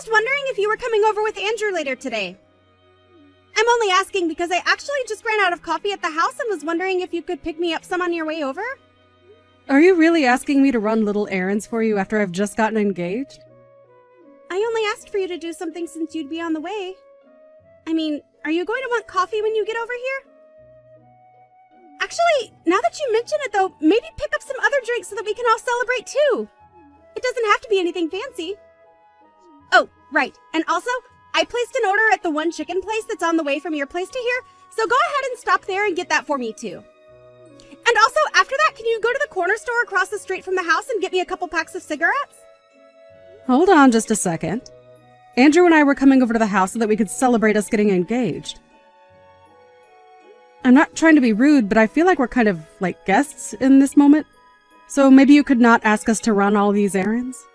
just wondering if you were coming over with Andrew later today. I'm only asking because I actually just ran out of coffee at the house and was wondering if you could pick me up some on your way over. Are you really asking me to run little errands for you after I've just gotten engaged? I only asked for you to do something since you'd be on the way. I mean, are you going to want coffee when you get over here? Actually, now that you mention it though, maybe pick up some other drinks so that we can all celebrate too. It doesn't have to be anything fancy. Oh, right. And also, I placed an order at the one chicken place that's on the way from your place to here, so go ahead and stop there and get that for me too. And also, after that, can you go to the corner store across the street from the house and get me a couple packs of cigarettes? Hold on just a second. Andrew and I were coming over to the house so that we could celebrate us getting engaged. I'm not trying to be rude, but I feel like we're kind of like guests in this moment. So maybe you could not ask us to run all these errands?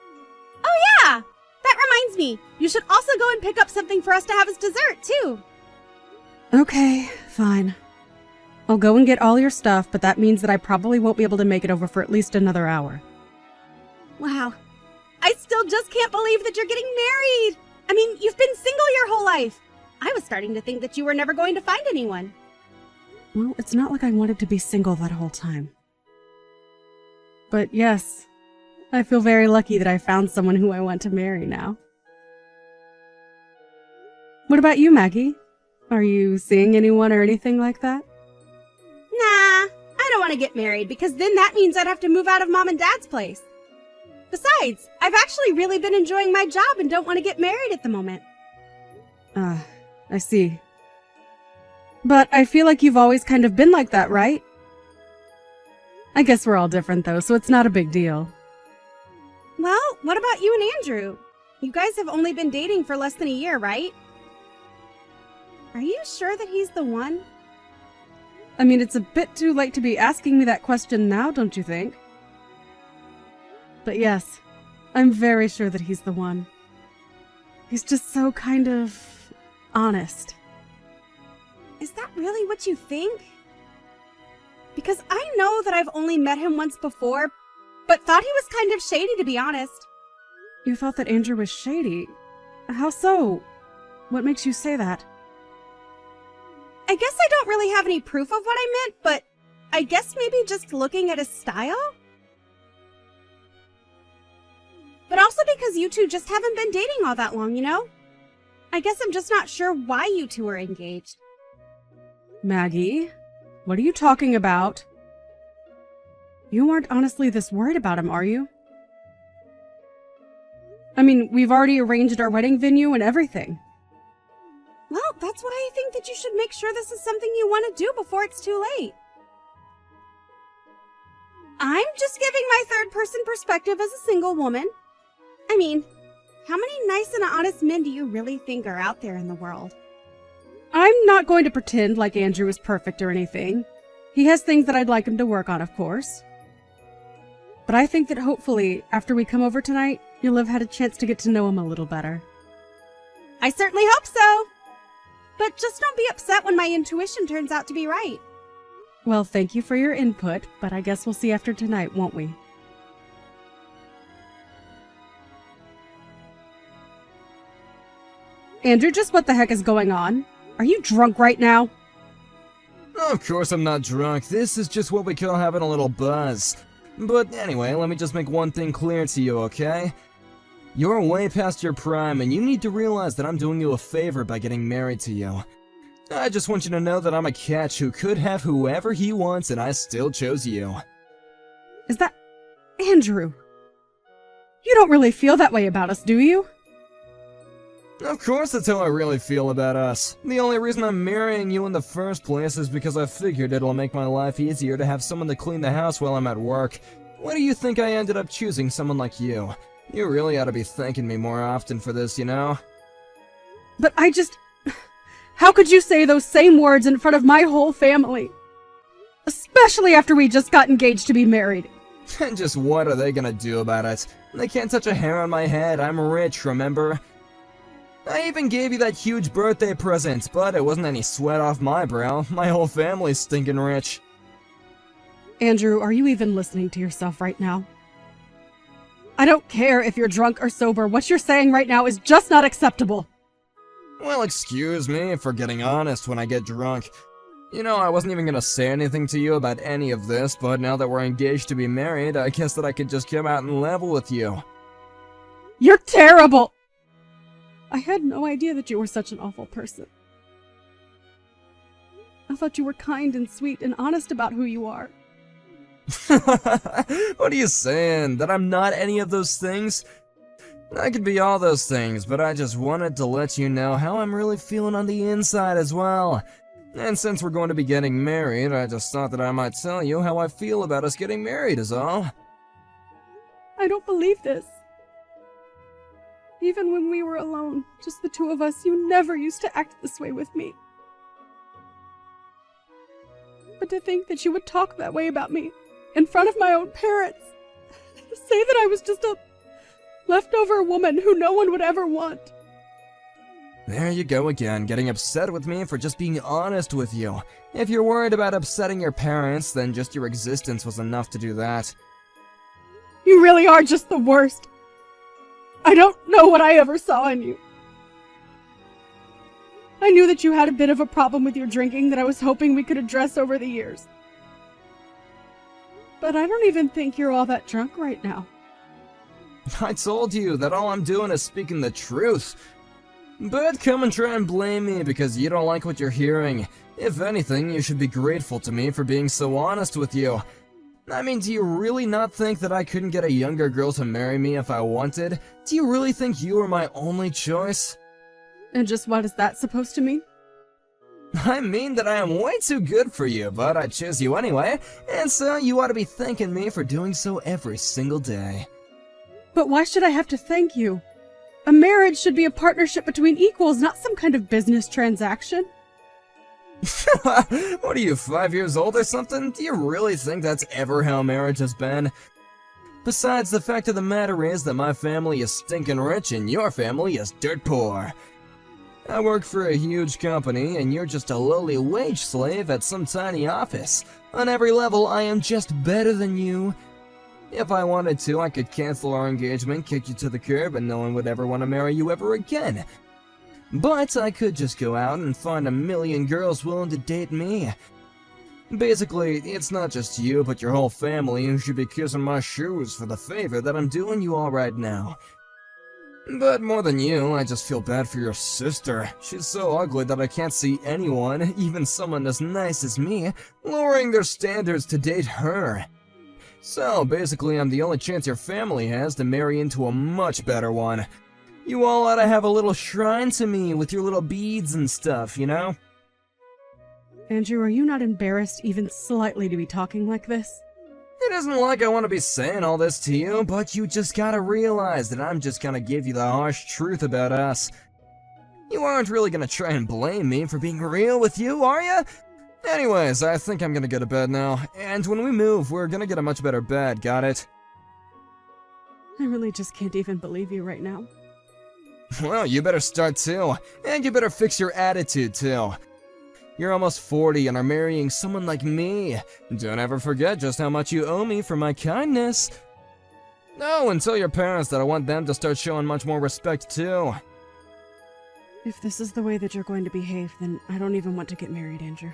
Oh yeah! That reminds me, you should also go and pick up something for us to have as dessert too. Okay, fine. I'll go and get all your stuff, but that means that I probably won't be able to make it over for at least another hour. Wow. I still just can't believe that you're getting married! I mean, you've been single your whole life! I was starting to think that you were never going to find anyone. Well, it's not like I wanted to be single that whole time. But yes, I feel very lucky that I found someone who I want to marry now. What about you, Maggie? Are you seeing anyone or anything like that? Nah, I don't want to get married because then that means I'd have to move out of Mom and Dad's place. Besides, I've actually really been enjoying my job and don't want to get married at the moment. I see. But I feel like you've always kind of been like that, right? I guess we're all different though, so it's not a big deal. Well, what about you and Andrew? You guys have only been dating for less than a year, right? Are you sure that he's the one? I mean, it's a bit too late to be asking me that question now, don't you think? But yes, I'm very sure that he's the one. He's just so kind of honest. Is that really what you think? Because I know that I've only met him once before, but thought he was kind of shady, to be honest. You thought that Andrew was shady? How so? What makes you say that? I guess I don't really have any proof of what I meant, but I guess maybe just looking at his style? But also because you two just haven't been dating all that long, you know? I guess I'm just not sure why you two are engaged. Maggie, what are you talking about? You aren't honestly this worried about him, are you? I mean, we've already arranged our wedding venue and everything. Well, that's why I think that you should make sure this is something you want to do before it's too late. I'm just giving my third-person perspective as a single woman. I mean, how many nice and honest men do you really think are out there in the world? I'm not going to pretend like Andrew is perfect or anything. He has things that I'd like him to work on, of course. But I think that hopefully, after we come over tonight, you'll have had a chance to get to know him a little better. I certainly hope so. But just don't be upset when my intuition turns out to be right. Well, thank you for your input, but I guess we'll see after tonight, won't we? Andrew, just what the heck is going on? Are you drunk right now? Of course I'm not drunk. This is just what we call having a little buzz. But anyway, let me just make one thing clear to you, okay? You're way past your prime, and you need to realize that I'm doing you a favor by getting married to you. I just want you to know that I'm a catch who could have whoever he wants, and I still chose you. Is that... Andrew? You don't really feel that way about us, do you? Of course that's how I really feel about us. The only reason I'm marrying you in the first place is because I figured it'll make my life easier to have someone to clean the house while I'm at work. Why do you think I ended up choosing someone like you? You really ought to be thanking me more often for this, you know? But I just... How could you say those same words in front of my whole family? Especially after we just got engaged to be married. And just what are they gonna do about it? They can't touch a hair on my head, I'm rich, remember? I even gave you that huge birthday present, but it wasn't any sweat off my brow. My whole family's stinking rich. Andrew, are you even listening to yourself right now? I don't care if you're drunk or sober. What you're saying right now is just not acceptable. Well, excuse me for getting honest when I get drunk. You know, I wasn't even gonna say anything to you about any of this, but now that we're engaged to be married, I guess that I could just come out and level with you. You're terrible! I had no idea that you were such an awful person. I thought you were kind and sweet and honest about who you are. What are you saying? That I'm not any of those things? I could be all those things, but I just wanted to let you know how I'm really feeling on the inside as well. And since we're going to be getting married, I just thought that I might tell you how I feel about us getting married is all. I don't believe this. Even when we were alone, just the two of us, you never used to act this way with me. But to think that you would talk that way about me, in front of my own parents, say that I was just a leftover woman who no one would ever want. There you go again, getting upset with me for just being honest with you. If you're worried about upsetting your parents, then just your existence was enough to do that. You really are just the worst. I don't know what I ever saw in you. I knew that you had a bit of a problem with your drinking that I was hoping we could address over the years. But I don't even think you're all that drunk right now. I told you that all I'm doing is speaking the truth. But come and try and blame me because you don't like what you're hearing. If anything, you should be grateful to me for being so honest with you. I mean, do you really not think that I couldn't get a younger girl to marry me if I wanted? Do you really think you were my only choice? And just what is that supposed to mean? I mean that I am way too good for you, but I chose you anyway, and so you ought to be thanking me for doing so every single day. But why should I have to thank you? A marriage should be a partnership between equals, not some kind of business transaction. What are you, 5 years old or something? Do you really think that's ever how marriage has been? Besides, the fact of the matter is that my family is stinking rich and your family is dirt poor. I work for a huge company and you're just a lowly wage slave at some tiny office. On every level, I am just better than you. If I wanted to, I could cancel our engagement, kick you to the curb, and no one would ever want to marry you ever again. But I could just go out and find a million girls willing to date me. Basically, it's not just you, but your whole family who should be kissing my shoes for the favor that I'm doing you all right now. But more than you, I just feel bad for your sister. She's so ugly that I can't see anyone, even someone as nice as me, lowering their standards to date her. So, basically, I'm the only chance your family has to marry into a much better one. You all ought to have a little shrine to me with your little beads and stuff, you know? Andrew, are you not embarrassed even slightly to be talking like this? It isn't like I want to be saying all this to you, but you just gotta realize that I'm just gonna give you the harsh truth about us. You aren't really gonna try and blame me for being real with you, are you? Anyways, I think I'm gonna go to bed now, and when we move, we're gonna get a much better bed, got it? I really just can't even believe you right now. Well, you better start too, and you better fix your attitude too. You're almost 40 and are marrying someone like me. Don't ever forget just how much you owe me for my kindness. Oh, and tell your parents that I want them to start showing much more respect too. If this is the way that you're going to behave, then I don't even want to get married, Andrew.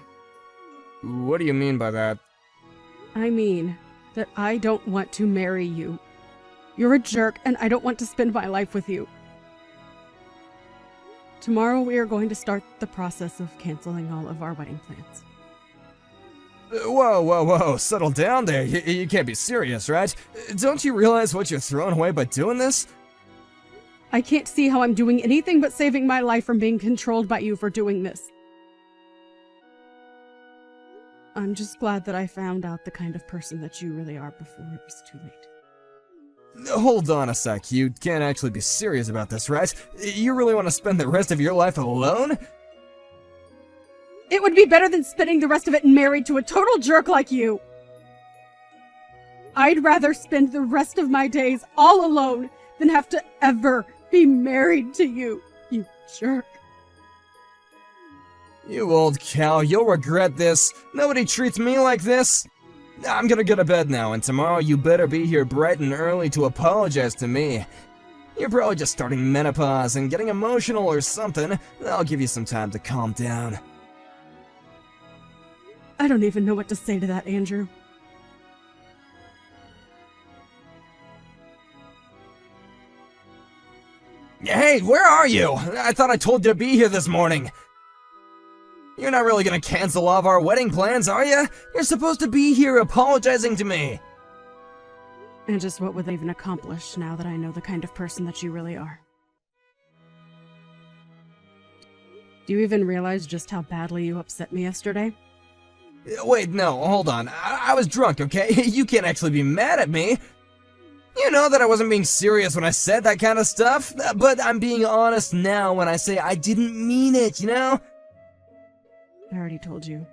What do you mean by that? I mean that I don't want to marry you. You're a jerk, and I don't want to spend my life with you. Tomorrow we are going to start the process of canceling all of our wedding plans. Whoa, settle down there. You can't be serious, right? Don't you realize what you're throwing away by doing this? I can't see how I'm doing anything but saving my life from being controlled by you for doing this. I'm just glad that I found out the kind of person that you really are before it was too late. Hold on a sec, you can't actually be serious about this, right? You really want to spend the rest of your life alone? It would be better than spending the rest of it married to a total jerk like you. I'd rather spend the rest of my days all alone than have to ever be married to you, you jerk. You old cow, you'll regret this. Nobody treats me like this. I'm gonna go to bed now, and tomorrow you better be here bright and early to apologize to me. You're probably just starting menopause and getting emotional or something. I'll give you some time to calm down. I don't even know what to say to that, Andrew. Hey, where are you? I thought I told you to be here this morning. You're not really gonna cancel off our wedding plans, are you? You're supposed to be here apologizing to me. And just what would they even accomplish now that I know the kind of person that you really are? Do you even realize just how badly you upset me yesterday? Wait, no, hold on. I was drunk, okay? You can't actually be mad at me. You know that I wasn't being serious when I said that kind of stuff, but I'm being honest now when I say I didn't mean it, you know? I already told you.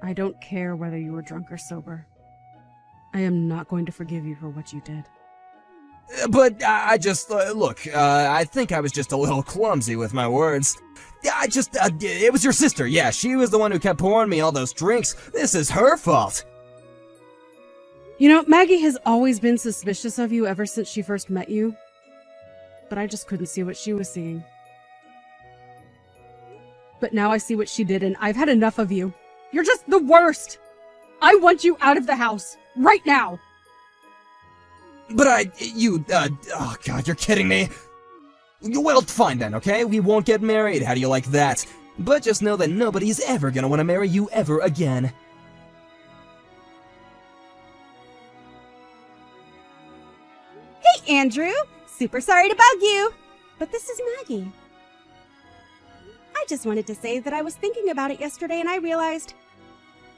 I don't care whether you were drunk or sober. I am not going to forgive you for what you did. But I just, look, I think I was just a little clumsy with my words. It was your sister, yeah, she was the one who kept pouring me all those drinks. This is her fault. You know, Maggie has always been suspicious of you ever since she first met you. But I just couldn't see what she was seeing. But now I see what she did, and I've had enough of you. You're just the worst! I want you out of the house, right now! But oh god, you're kidding me. Well, fine then, okay? We won't get married, how do you like that? But just know that nobody's ever gonna want to marry you ever again. Hey, Andrew! Super sorry to bug you, but this is Maggie. I just wanted to say that I was thinking about it yesterday and I realized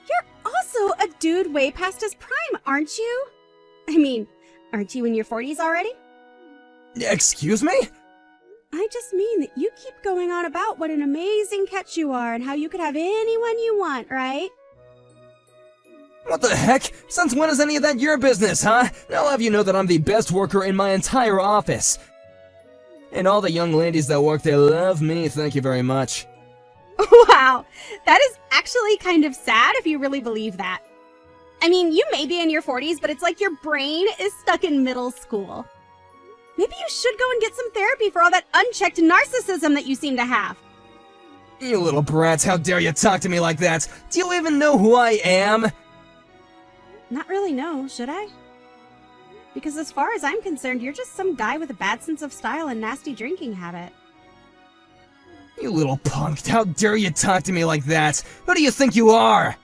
you're also a dude way past his prime, aren't you? I mean, aren't you in your 40s already? Excuse me? I just mean that you keep going on about what an amazing catch you are and how you could have anyone you want, right? What the heck? Since when is any of that your business, huh? I'll have you know that I'm the best worker in my entire office. And all the young ladies that work there love me, thank you very much. Wow, that is actually kind of sad if you really believe that. I mean, you may be in your 40s, but it's like your brain is stuck in middle school. Maybe you should go and get some therapy for all that unchecked narcissism that you seem to have. You little brats, how dare you talk to me like that? Do you even know who I am? Not really, no, should I? Because as far as I'm concerned, you're just some guy with a bad sense of style and nasty drinking habit. You little punk, how dare you talk to me like that? Who do you think you are?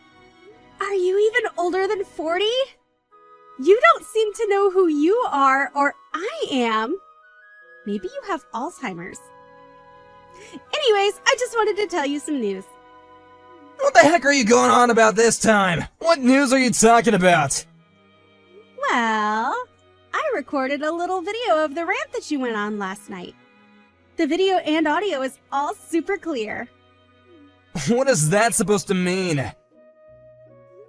Are you even older than 40? You don't seem to know who you are, or I am. Maybe you have Alzheimer's. Anyways, I just wanted to tell you some news. What the heck are you going on about this time? What news are you talking about? Well, I recorded a little video of the rant that you went on last night. The video and audio is all super clear. What is that supposed to mean?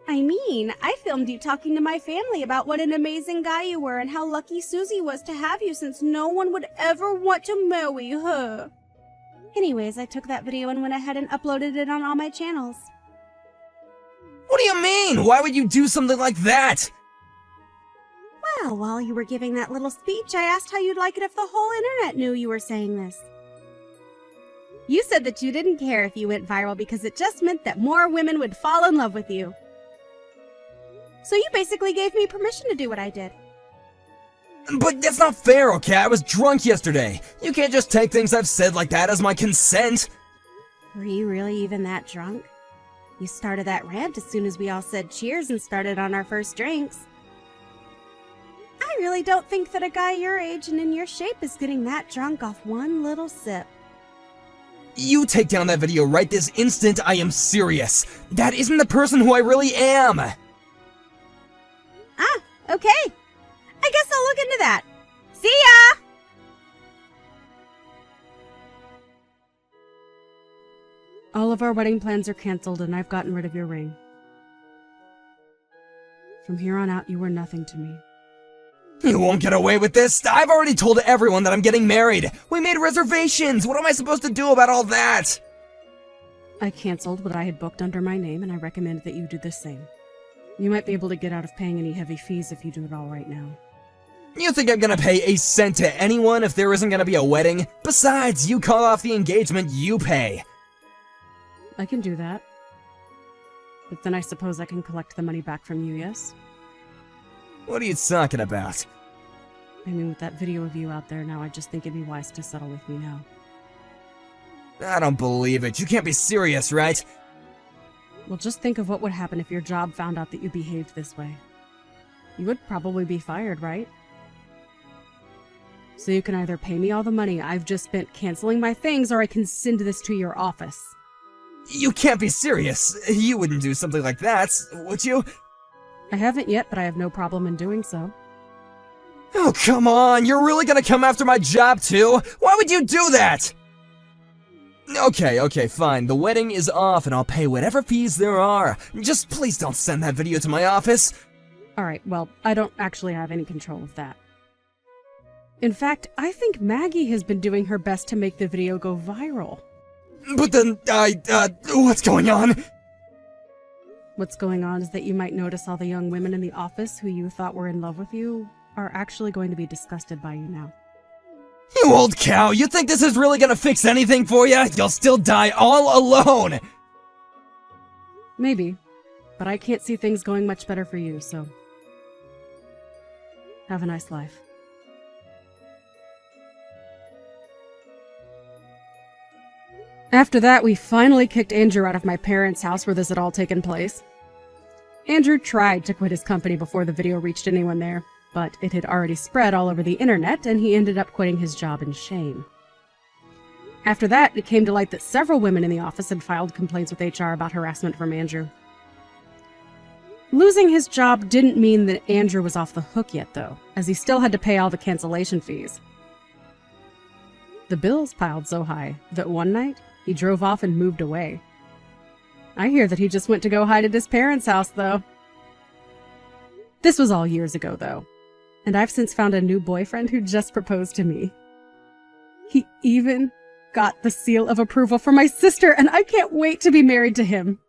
I mean, I filmed you talking to my family about what an amazing guy you were and how lucky Susie was to have you since no one would ever want to marry her. Anyways, I took that video and went ahead and uploaded it on all my channels. What do you mean? Why would you do something like that? Well, while you were giving that little speech, I asked how you'd like it if the whole internet knew you were saying this. You said that you didn't care if you went viral because it just meant that more women would fall in love with you. So you basically gave me permission to do what I did. But that's not fair, okay? I was drunk yesterday. You can't just take things I've said like that as my consent. Were you really even that drunk? You started that rant as soon as we all said cheers and started on our first drinks. I really don't think that a guy your age and in your shape is getting that drunk off one little sip. You take down that video right this instant, I am serious. That isn't the person who I really am. Ah, okay. I guess I'll look into that. See ya! All of our wedding plans are canceled, and I've gotten rid of your ring. From here on out, you were nothing to me. You won't get away with this. I've already told everyone that I'm getting married. We made reservations. What am I supposed to do about all that? I canceled what I had booked under my name, and I recommend that you do the same. You might be able to get out of paying any heavy fees if you do it all right now. You think I'm gonna pay a cent to anyone if there isn't gonna be a wedding? Besides, you call off the engagement, you pay. I can do that. But then I suppose I can collect the money back from you, yes? What are you talking about? I mean, with that video of you out there now, I just think it'd be wise to settle with me now. I don't believe it. You can't be serious, right? Well, just think of what would happen if your job found out that you behaved this way. You would probably be fired, right? So you can either pay me all the money I've just spent canceling my things, or I can send this to your office. You can't be serious. You wouldn't do something like that, would you? I haven't yet, but I have no problem in doing so. Oh, come on. You're really gonna come after my job, too? Why would you do that? Okay, fine. The wedding is off, and I'll pay whatever fees there are. Just please don't send that video to my office. Alright, well, I don't actually have any control of that. In fact, I think Maggie has been doing her best to make the video go viral. But then, what's going on? What's going on is that you might notice all the young women in the office who you thought were in love with you are actually going to be disgusted by you now. You old cow, you think this is really gonna fix anything for you? You'll still die all alone! Maybe, but I can't see things going much better for you, so... have a nice life. After that, we finally kicked Andrew out of my parents' house where this had all taken place. Andrew tried to quit his company before the video reached anyone there, but it had already spread all over the internet, and he ended up quitting his job in shame. After that, it came to light that several women in the office had filed complaints with HR about harassment from Andrew. Losing his job didn't mean that Andrew was off the hook yet, though, as he still had to pay all the cancellation fees. The bills piled so high that one night, he drove off and moved away. I hear that he just went to go hide at his parents' house, though. This was all years ago, though, and I've since found a new boyfriend who just proposed to me. He even got the seal of approval from my sister, and I can't wait to be married to him.